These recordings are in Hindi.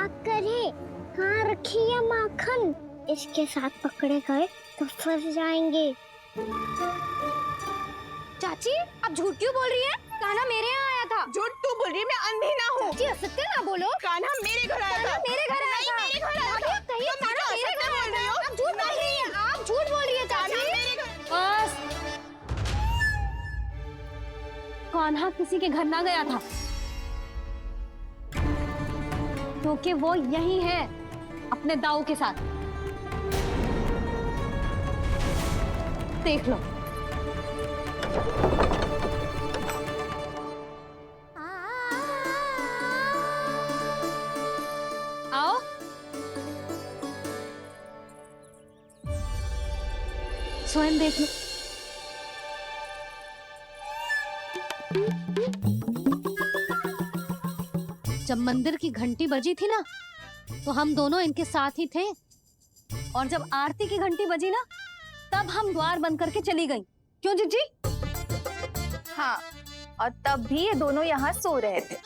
मजाक करे। कहाँ रखी है माखन? इसके साथ पकड़े गए तो फंस जाएंगे। चाची आप झूठ क्यों बोल रही है? कान्हा मेरे यहाँ आया था। झूठ तू बोल रही है, मैं अंधी ना हूँ। चाची असत्य ना बोलो। कान्हा मेरे घर आया था। मेरे घर आया था। मेरे घर आया था। कहिए कान्हा मेरे घर आया था। आप झूठ बोल रही है। आप झूठ बोल रही है चाची। बस कान्हा किसी के घर ना गया था, क्योंकि वो यही है अपने दाऊ के साथ। देख लो। आओ। स्वयं देख लो। जब मंदिर की घंटी बजी थी ना, तो हम दोनों इनके साथ ही थे, और जब आरती की घंटी बजी ना, तब हम द्वार बंद करके चली गई। क्यों जीजी? हाँ, और तब भी ये दोनों यहाँ सो रहे थे।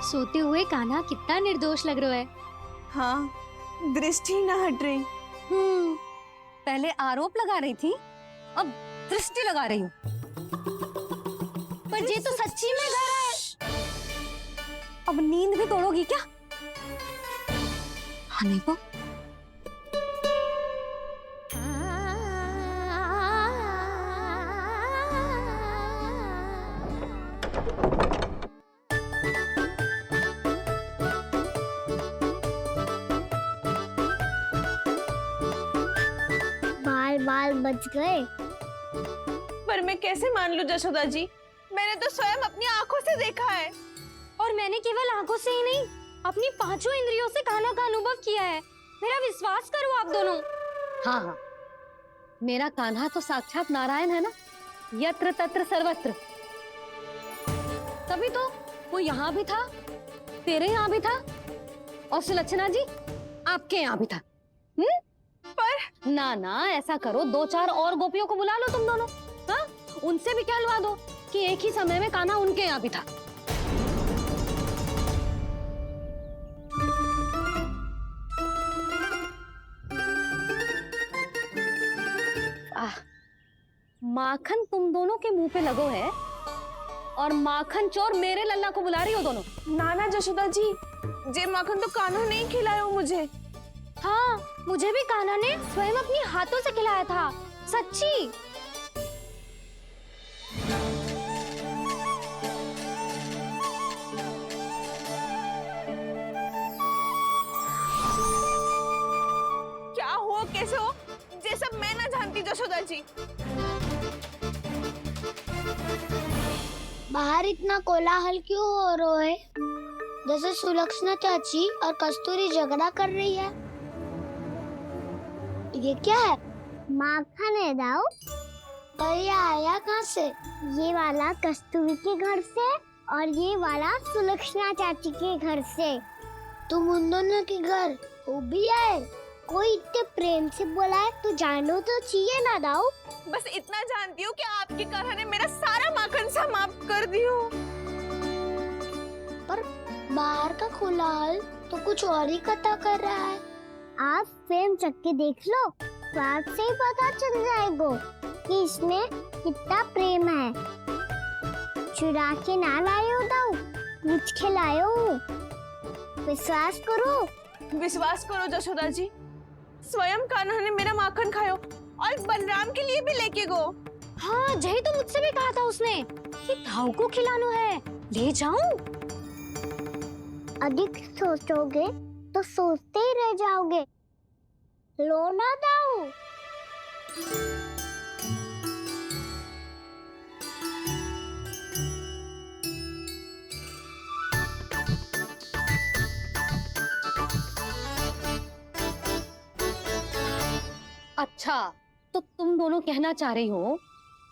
सोते हुए कान्हा कितना निर्दोष लग रहा है। हाँ, दृष्टि ना हट रही। पहले आरोप लगा रही थी, अब दृष्टि लगा रही हूँ। पर ये तो सच्ची में घर है। अब नींद भी तोड़ोगी क्या? हनी को बाल बच गए। पर मैं कैसे मान लूं जशोदा जी? मैंने तो स्वयं अपनी आंखों से देखा है। और मैंने केवल आंखों से ही नहीं, अपनी पांचों इंद्रियों से कान्हा का अनुभव किया है। मेरा विश्वास करो आप दोनों। हाँ हाँ, मेरा कान्हा तो साक्षात नारायण है ना, यत्र तत्र सर्वत्र। तभी तो वो यहाँ भी था, तेरे यहाँ भी था, और सुलक्षणा जी आपके यहाँ भी था। पर ना ना, ऐसा करो, 2-4 और गोपियों को बुला लो तुम दोनों। हाँ, उनसे भी कहलवा दो कि एक ही समय में कान्हा उनके यहाँ भी था। माखन तुम दोनों के मुंह पे लगो है, और माखन चोर मेरे लल्ला को बुला रही हो दोनों। नाना जशोदा जी, जे माखन तो कान्हा ने ही खिलाया हो मुझे। हाँ, मुझे भी कान्हा ने स्वयं अपनी हाथों से खिलाया था, सच्ची। क्या हो कैसे हो, ये सब मैं ना जानती जशोदा जी। बाहर इतना कोलाहल क्यों हो रहा है? जैसे सुलक्षणा चाची और कस्तूरी झगड़ा कर रही है। ये क्या है? माखन है दाऊ। पर ये आया कहाँ से? ये वाला कस्तूरी के घर से और ये वाला सुलक्षणा चाची के घर से। तुम उन दोनों के घर वो भी आए? कोई इतने प्रेम से बोला है तो जानो तो चाहिए ना दाऊ। बस इतना जानती हूँ कि आपके कान्हा ने मेरा सारा माखन समाप्त कर दिया। पर बाहर का कोलाहल तो कुछ और ही कथा कर रहा है। आप फिल्म चख के देख लो, तो आपसे ही पता चल जाएगा कि इसमें कितना प्रेम है। चुरा के ना लाए हो दाऊ, मुझ के लाए हो। विश्वास करो जशोदा जी, स्वयं कान्हा ने मेरा माखन खायो और बलराम के लिए भी लेके गो। हाँ, यही तो मुझसे भी कहा था उसने कि दाऊ को खिलाना है, ले जाऊं। अधिक सोचोगे तो सोचते ही रह जाओगे। लो ना दाऊ। अच्छा, तो तुम दोनों कहना चाह रही हो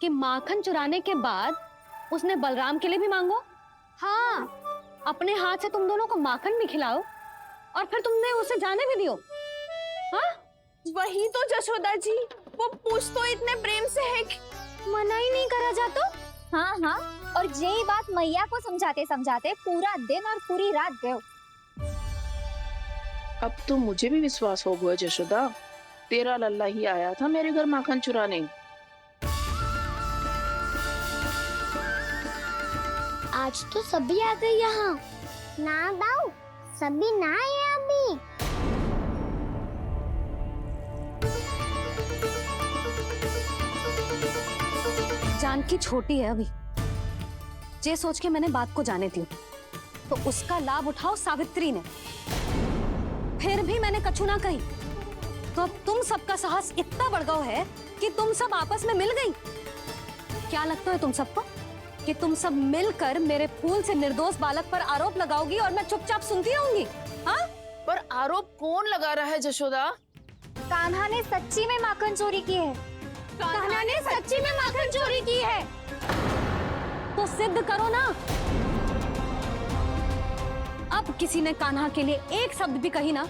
कि माखन चुराने के बाद उसने बलराम के लिए भी मांगो? हाँ, अपने हाथ से तुम दोनों को माखन भी खिलाओ और फिर तुमने उसे जाने भी दियो। हाँ? वही तो जशोदा जी, वो पूछ तो इतने प्रेम से है कि मना ही नहीं करा रह जा तो। हाँ हाँ, और यही बात मैया को समझाते समझाते पूरा दिन और पूरी रात गयो। अब तो मुझे भी विश्वास हो गया जशोदा, तेरा लल्ला ही आया था मेरे घर माखन चुराने। आज तो सभी आ गए यहाँ। ना दाऊ, सभी ना आए अभी। जानकी छोटी है अभी, जे सोच के मैंने बात को जाने दी, तो उसका लाभ उठाओ सावित्री ने। फिर भी मैंने कछु ना कही, तो अब तुम सबका साहस इतना बढ़ गया है कि तुम सब आपस में मिल गई। क्या लगता है तुम सबको कि तुम सब मिलकर मेरे फूल से निर्दोष बालक पर आरोप लगाओगी और मैं चुपचाप सुनती रहूंगी? हाँ? पर आरोप कौन लगा रहा है जशोदा? कान्हा ने सच्ची में माखन चोरी की है। कान्हा ने सच्ची में माखन चोरी की है, तो सिद्ध करो ना। अब किसी ने कान्हा के लिए एक शब्द भी कही ना,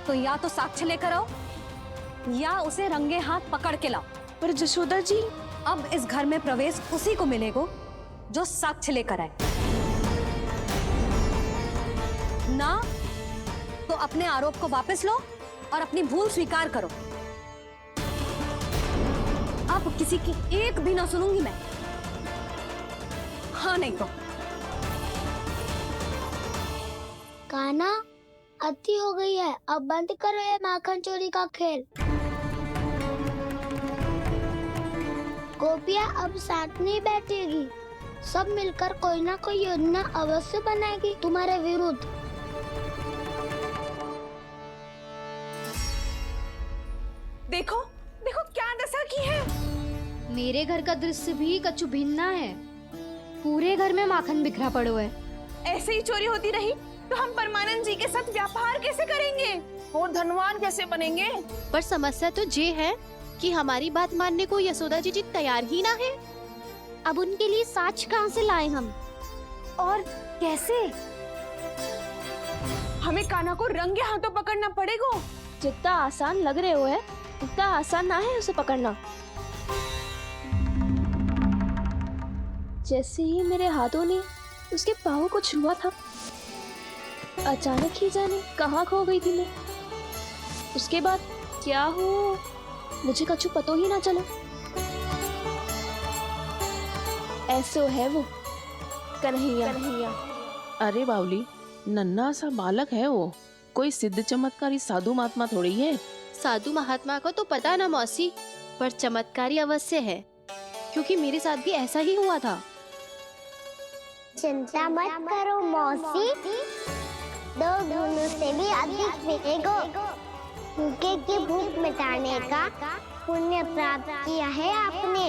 तो या तो साक्ष्य लेकर आओ या उसे रंगे हाथ पकड़ के लाओ। पर जशोदा जी, अब इस घर में प्रवेश उसी को मिलेगा जो साक्ष्य लेकर आए। ना तो अपने आरोप को वापस लो और अपनी भूल स्वीकार करो। अब किसी की एक भी ना सुनूंगी मैं। हाँ नहीं तो कान्हा, अति हो गई है, अब बंद करो ये माखन चोरी का खेल। गोपिया अब साथ नहीं बैठेगी, सब मिलकर कोई ना कोई योजना अवश्य बनाएगी तुम्हारे विरुद्ध। देखो देखो क्या दशा की है। मेरे घर का दृश्य भी कछु भिन्न है। पूरे घर में माखन बिखरा पड़ो है। ऐसे ही चोरी होती रही तो हम परमानंद जी के साथ व्यापार कैसे करेंगे और धनवान कैसे बनेंगे? पर समस्या तो ये है कि हमारी बात मानने को यशोदा जी तैयार ही ना है। अब उनके लिए साक्ष्य कहाँ से लाएं हम, और कैसे? हमें कान्हा को रंगे हाथों पकड़ना पड़ेगा। जितना आसान लग रहे हो है उतना आसान ना है उसे पकड़ना। जैसे ही मेरे हाथों ने उसके पाँव को छुआ था, अचानक ही जाने कहाँ खो गई थी मैं। उसके बाद क्या हो मुझे कछु पतो ही ना चला। ऐसो है वो कन्हैया। अरे बावली, नन्हा सा बालक है वो, कोई सिद्ध चमत्कारी साधु महात्मा थोड़ी है। साधु महात्मा को तो पता ना मौसी, पर चमत्कारी अवश्य है, क्योंकि मेरे साथ भी ऐसा ही हुआ था। चिंता मत करो मौसी, 2 गुणों से भी अधिक मिलेगा। भूखे की भूख मिटाने का पुण्य प्राप्त किया है आपने।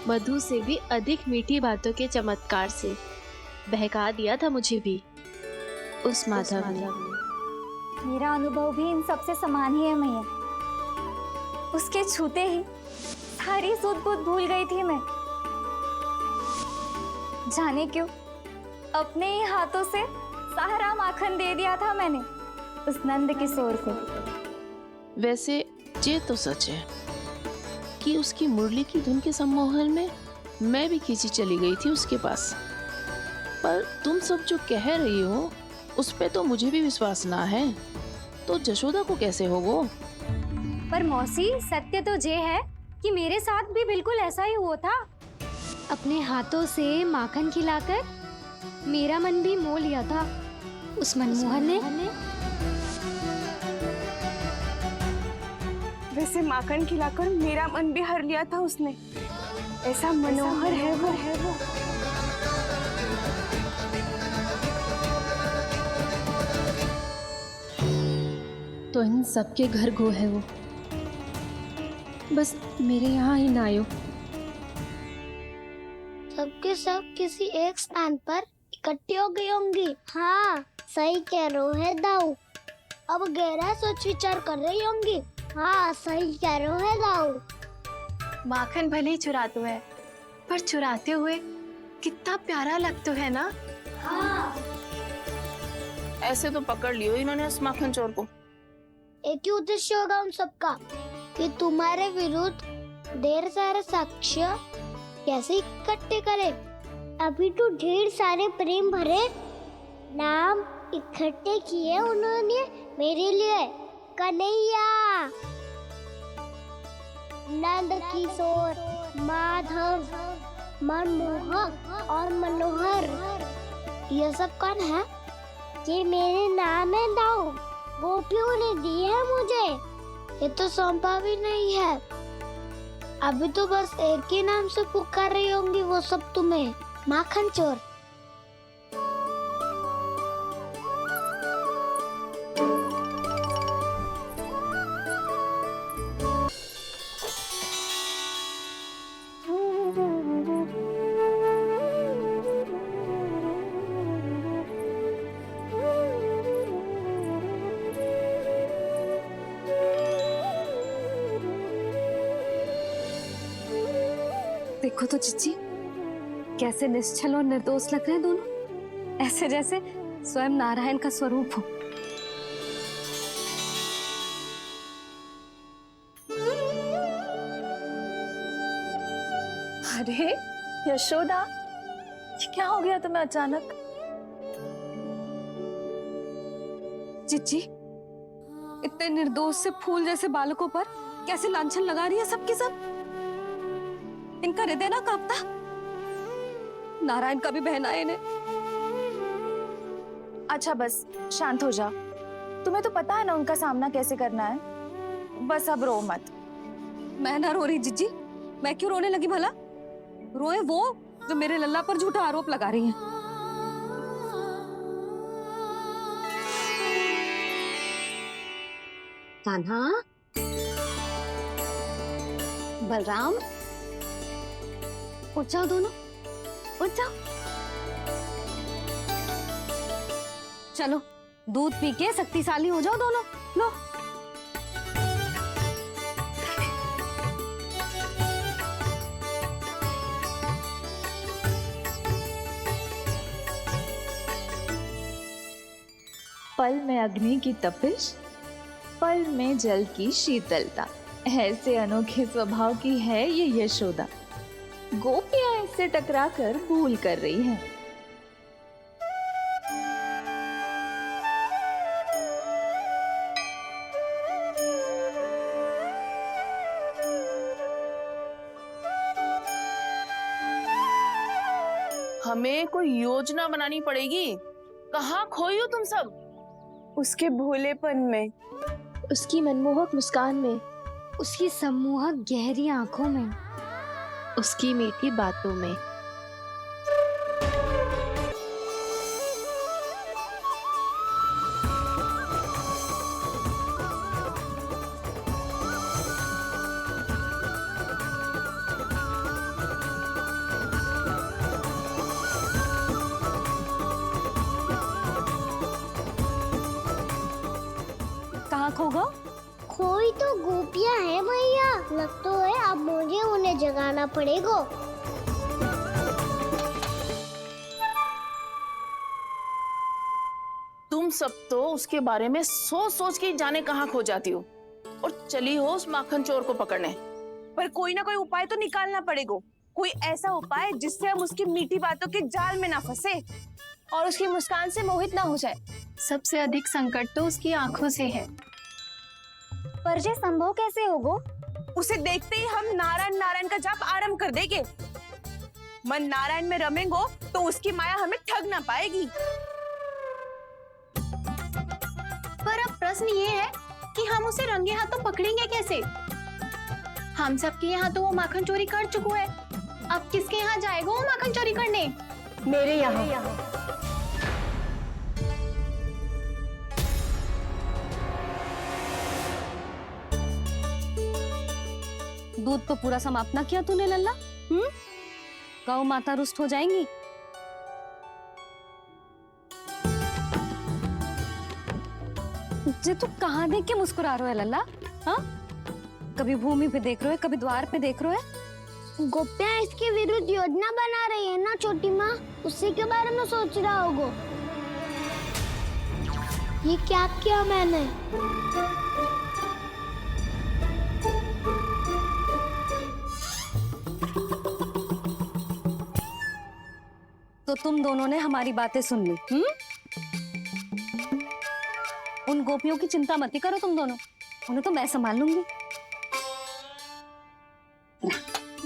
मधु से भी अधिक मीठी बातों के चमत्कार से बहका दिया था मुझे भी उस माधव ने। मेरा अनुभव भी इन सबसे समान ही है मैया। उसके छूते ही सारी सूध बूध भूल गई थी मैं। जाने क्यों अपने ही हाथों से सारा माखन दे दिया था मैंने उस नंद किशोर को। वैसे ये तो सच है कि उसकी मुरली की धुन के सम्मोहन में मैं भी खींची चली गई थी उसके पास। पर तुम सब जो कह रही हो उस पे तो मुझे भी विश्वास ना है, तो जशोदा को कैसे होगा? पर मौसी, सत्य तो ये है कि मेरे साथ भी बिल्कुल ऐसा ही हुआ था। अपने हाथों से माखन खिलाकर मेरा मन भी मोह लिया था उस मनमोहन ने। वैसे माखन खिलाकर मेरा मन भी हर लिया था उसने। ऐसा मनोहर है वो। तो इन सबके घर गो है वो, बस मेरे यहाँ ही ना आयो। सबके सब किसी एक स्थान पर इकट्ठी हो गई होंगी। हाँ, सही कह रहे है दाऊ। अब गहरा सोच विचार कर रही होंगी। हाँ, सही कह रहे है दाऊ। माखन भले ही चुराते है, पर चुराते हुए कितना प्यारा लगता है ना। हाँ। ऐसे तो पकड़ लियो इन्होंने उस माखन चोर को। एक ही उद्देश्य होगा उन सबका कि तुम्हारे विरुद्ध ढेर सारे साक्ष्य कैसे इकट्ठे करे? अभी तो ढेर सारे प्रेम भरे नाम इकट्ठे किए उन्होंने मेरे लिए। कन्हैया, नंद किशोर, माधव, मनमोहक और मनोहर, ये सब कौन है? ये मेरे नाम है दाऊ, गोपियों ने दिए है मुझे। ये तो सौंपा भी नहीं है। अभी तो बस एक ही नाम से पुकार रही होंगी वो सब तुम्हें, माखन चोर। देखो तो जीजी, कैसे निश्चल और निर्दोष लग रहे हैं दोनों, ऐसे जैसे स्वयं नारायण का स्वरूप हो। अरे यशोदा, ये क्या हो गया तुम्हें अचानक? जीजी, इतने निर्दोष से फूल जैसे बालकों पर कैसे लांछन लगा रही है सबके सब। इनका हृदय ना कांपता? नारायण का भी बहना है इन्हें। अच्छा बस शांत हो जा। तुम्हें तो पता है ना उनका सामना कैसे करना है। बस अब रो मत। मैं ना रो रही जीजी, मैं क्यों रोने लगी भला? रोए वो जो मेरे लल्ला पर झूठा आरोप लगा रही हैं। कान्हा, बलराम, उठ जाओ दोनों, उठ जाओ। चलो दूध पी के शक्तिशाली हो जाओ दोनों। लो। पल में अग्नि की तपिश, पल में जल की शीतलता, ऐसे अनोखे स्वभाव की है ये यशोदा। गोपियां इससे टकराकर भूल कर रही हैं। हमें कोई योजना बनानी पड़ेगी। कहाँ खोई हो तुम सब? उसके भोलेपन में, उसकी मनमोहक मुस्कान में, उसकी सम्मोहक गहरी आंखों में, उसकी मीठी बातों में। कहाँ खो गो? कोई तो गोपियां है भैया, लगता है अब मुझे उन्हें जगाना पड़ेगा। तुम सब तो उसके बारे में सोच सोच के जाने कहाँ खो जाती हो और चली हो उस माखन चोर को पकड़ने। पर कोई ना कोई उपाय तो निकालना पड़ेगा। कोई ऐसा उपाय जिससे हम उसकी मीठी बातों के जाल में ना फंसे और उसकी मुस्कान से मोहित ना हो जाए। सबसे अधिक संकट तो उसकी आंखों से है। पर ये संभव कैसे होगा? उसे देखते ही हम नारायण नारायण का जाप आरंभ कर देंगे। मन नारायण में रमेंगो तो उसकी माया हमें ठग ना पाएगी। पर अब प्रश्न ये है कि हम उसे रंगे हाथों पकड़ेंगे कैसे? हम सबके यहाँ तो वो माखन चोरी कर चुका है। अब किसके यहाँ जाएगा वो माखन चोरी करने? मेरे यहाँ। दूध तो पूरा समाप्त ना किया तूने लल्ला। गौ माता रुष्ट हो जाएंगी। जे तू कहाँ देख के मुस्कुरा रहे हो लल्ला? हाँ, कभी भूमि पे देख रहे हो, कभी द्वार पे देख रहे हो। गोपियां इसके विरुद्ध योजना बना रही है ना छोटी माँ, उसी के बारे में सोच रहा होगा। ये क्या किया मैंने? तो तुम दोनों ने हमारी बातें सुन ली। उन गोपियों की चिंता मत करो तुम दोनों, उन्हें तो मैं संभाल लूंगी।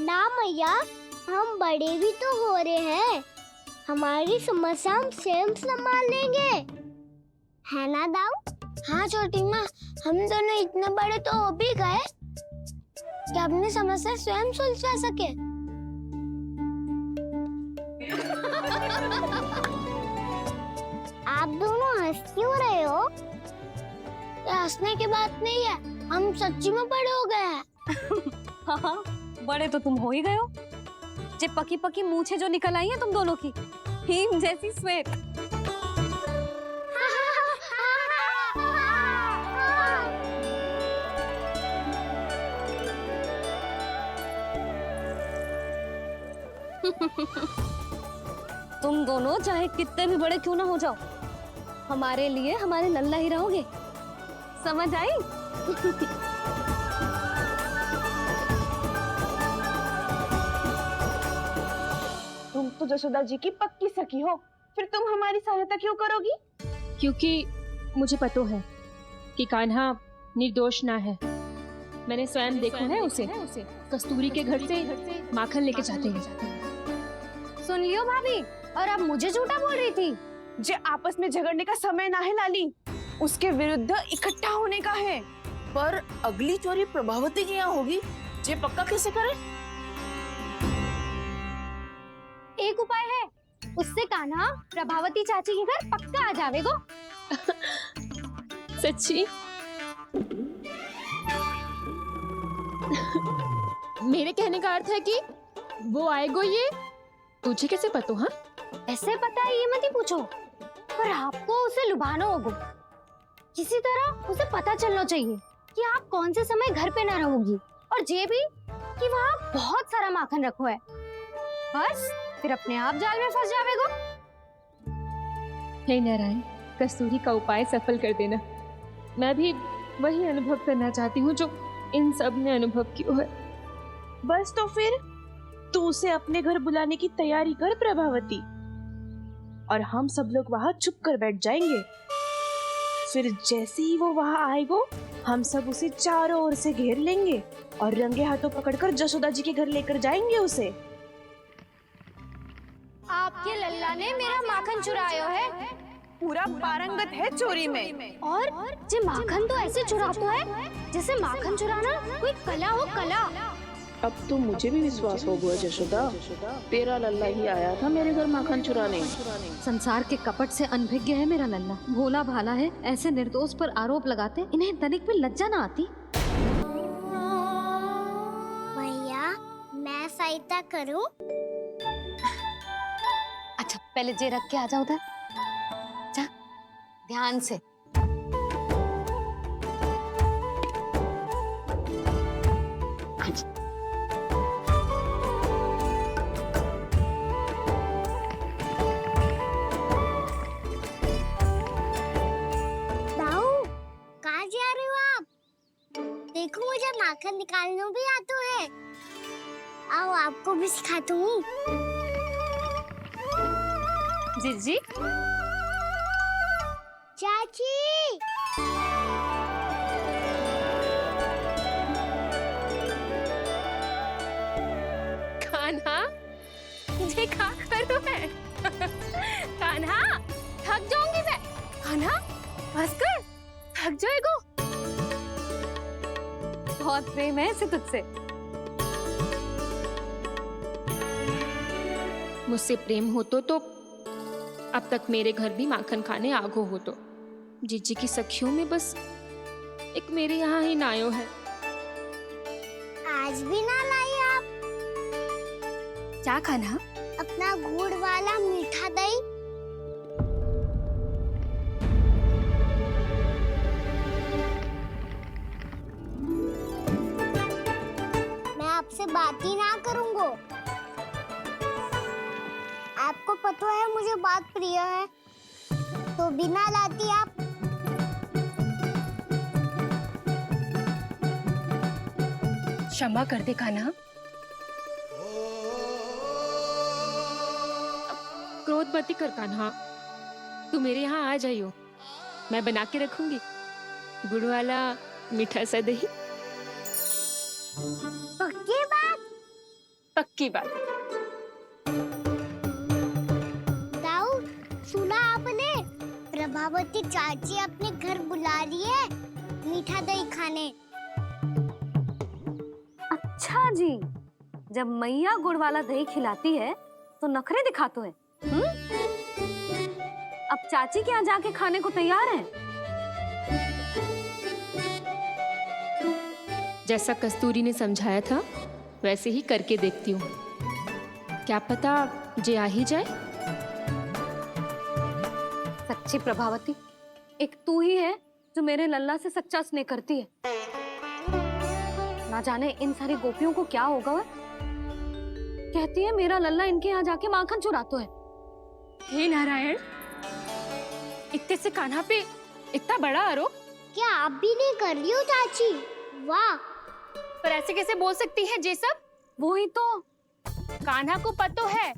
ना मैया, हम बड़े भी तो हो रहे हैं, हमारी समस्या हम स्वयं संभाल लेंगे, है ना दाऊ? हाँ छोटी माँ, हम दोनों इतने बड़े तो हो भी गए कि अपनी समस्या स्वयं सुलझा सके। आप दोनों हंस क्यों रहे हो? ये हंसने की बात नहीं है, हम सच्ची में बड़े हो गए हैं। हाँ, बड़े तो तुम हो ही गए हो। जे पकी पकी मूछें जो निकल आई हैं तुम दोनों की, हिम जैसी श्वेत। तुम दोनों चाहे कितने भी बड़े क्यों ना हो जाओ, हमारे लिए हमारे लल्ला ही रहोगे, समझ आई? तुम तो जसोदा जी की पक्की सखी हो, फिर तुम हमारी सहायता क्यों करोगी? क्योंकि मुझे पता है कि कान्हा निर्दोष ना है। मैंने स्वयं देखा है उसे कस्तूरी के घर से माखन लेके जाते हैं। सुन लियो भाभी, और अब मुझे झूठा बोल रही थी। जे आपस में झगड़ने का समय ना है लाली, उसके विरुद्ध इकट्ठा होने का है। पर अगली चोरी प्रभावती की यहाँ होगी, जे पक्का कैसे करे? एक उपाय है, उससे कान्हा प्रभावती चाची के घर पक्का आ जावेगो। सच्ची? मेरे कहने का अर्थ है कि वो आएगो, ये तुझे कैसे पता? हाँ, ऐसे पता है ये मत ही पूछो, पर आपको उसे लुभाना होगा। किसी तरह उसे पता चलना चाहिए कि आप कौन से समय घर पे ना रहोगी, और ये भी कि वहाँ बहुत सारा माखन रखो है। बस फिर अपने आप जाल में फंस जावेगो। हे नारायण, कस्तूरी का उपाय सफल कर देना। मैं भी वही अनुभव करना चाहती हूँ जो इन सब ने अनुभव किया है। बस तो फिर तू उसे अपने घर बुलाने की तैयारी कर प्रभावती, और हम सब लोग वहाँ चुप कर बैठ जाएंगे। फिर जैसे ही वो वहाँ आएगो, हम सब उसे चारों ओर से घेर लेंगे और रंगे हाथों पकड़कर जसोदा जी के घर लेकर जाएंगे उसे। आपके लल्ला ने मेरा माखन चुराया है, पूरा पारंगत है चोरी में। और जे माखन तो ऐसे चुराता है जैसे माखन चुराना कोई कला हो, कला। अब तो मुझे भी विश्वास हो गया जशोदा, तेरा लल्ला ही आया था मेरे घर माखन चुराने। संसार के कपट से अनभिज्ञ है मेरा लल्ला, भोला भाला है। ऐसे निर्दोष पर आरोप लगाते इन्हें तनिक भी लज्जा ना आती। भैया, मैं सहायता करूं? अच्छा, पहले जे रख के आ जाओ उधर, जा ध्यान से। देखो, मुझे माखन निकालना भी आता है। आओ, आपको भी सिखाता हूँ। जीजी, चाची, कान्हा, ये क्या करो है? कान्हा, थक जाऊंगी मैं। कान्हा, बस कर, थक जाएगो। बहुत प्रेम है इसे तुझसे। मुझसे प्रेम हो तो अब तक मेरे घर भी माखन खाने आगो हो। तो जीजी की सखियों में बस एक मेरे यहाँ ही नायो है। आज भी ना लाई आप? क्या खाना? अपना गुड़ वाला मीठा दही। मैं आपसे बात ही ना करूंगा। आपको पता है मुझे बात प्रिय है, तो बिना लाती आप। क्षमा कर दे कान्हा। क्रोध शक मत कर कान्हा, तू मेरे यहाँ आ जाइयो, मैं बना के रखूंगी गुड़ वाला मीठा सा दही। पक्की बात? पक्की बात। दाऊ, सुना आपने? प्रभावती चाची अपने घर बुला रही है मीठा दही खाने। अच्छा जी, जब मैया गुड़ वाला दही खिलाती है तो नखरे दिखाते हैं। अब चाची के यहाँ जाके खाने को तैयार हैं। जैसा कस्तूरी ने समझाया था वैसे ही करके देखती हूँ, क्या पता जे आ ही जाए। सच्ची प्रभावती, एक तू ही है जो मेरे लल्ला से सच्चा स्नेह करती है। ना जाने इन सारी गोपियों को क्या होगा। वह कहती है मेरा लल्ला इनके यहाँ जाके माखन चुराता है। हे नारायण, इतने से कान्हा पे इतना बड़ा आरोप। क्या आप भी नहीं कर रही हो चाची? वाह! पर ऐसे कैसे बोल सकती है जे सब? वो ही तो। कान्हा को पता है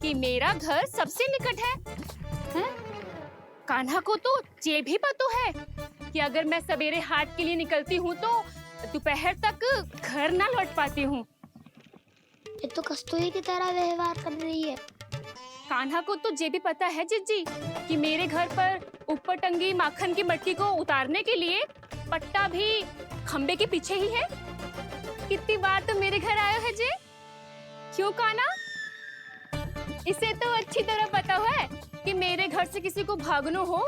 कि मेरा घर सबसे निकट है? कान्हा को तो ये भी पता है कि अगर मैं सवेरे हाट के लिए निकलती हूँ तो दोपहर तक घर ना लौट पाती हूँ। ये तो कस्तूरी की तरह व्यवहार कर रही है। कान्हा को तो ये भी पता है जीजी कि मेरे घर पर ऊपर टंगी माखन की मटकी को उतारने के लिए पट्टा भी खंबे के पीछे ही है। कितनी बार तो मेरे घर आया है जी। क्यों कान्हा? इसे तो अच्छी तरह पता है कि मेरे घर से किसी को भागना हो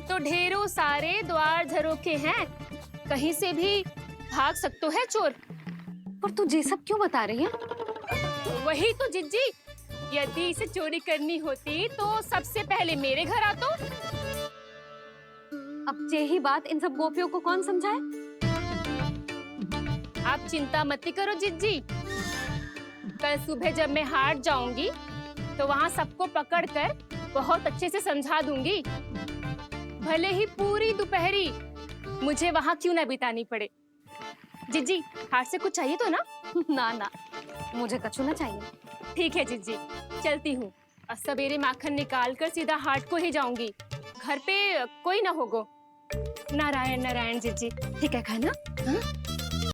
तो ढेरों सारे द्वार झरोखे हैं, कहीं से भी भाग सकते है चोर। पर तू ये सब क्यों बता रही है? वही तो जिज्जी, यदि इसे चोरी करनी होती तो सबसे पहले मेरे घर आता। अब यही बात इन सब गोपियों को कौन समझाए? आप चिंता मत करो जिज्जी, कल सुबह जब मैं हाट जाऊंगी तो वहाँ सबको पकड़कर बहुत अच्छे से समझा दूंगी, भले ही पूरी दोपहरी मुझे वहाँ क्यों ना बितानी पड़े। जिज्जी, हाट से कुछ चाहिए तो ना? ना ना, मुझे कछु ना चाहिए। ठीक है जिज्जी, चलती हूँ। सवेरे माखन निकाल कर सीधा हाट को ही जाऊंगी, घर पे कोई ना होगो। नारायण नारायण जिज्जी, ठीक है खाना? हाँ?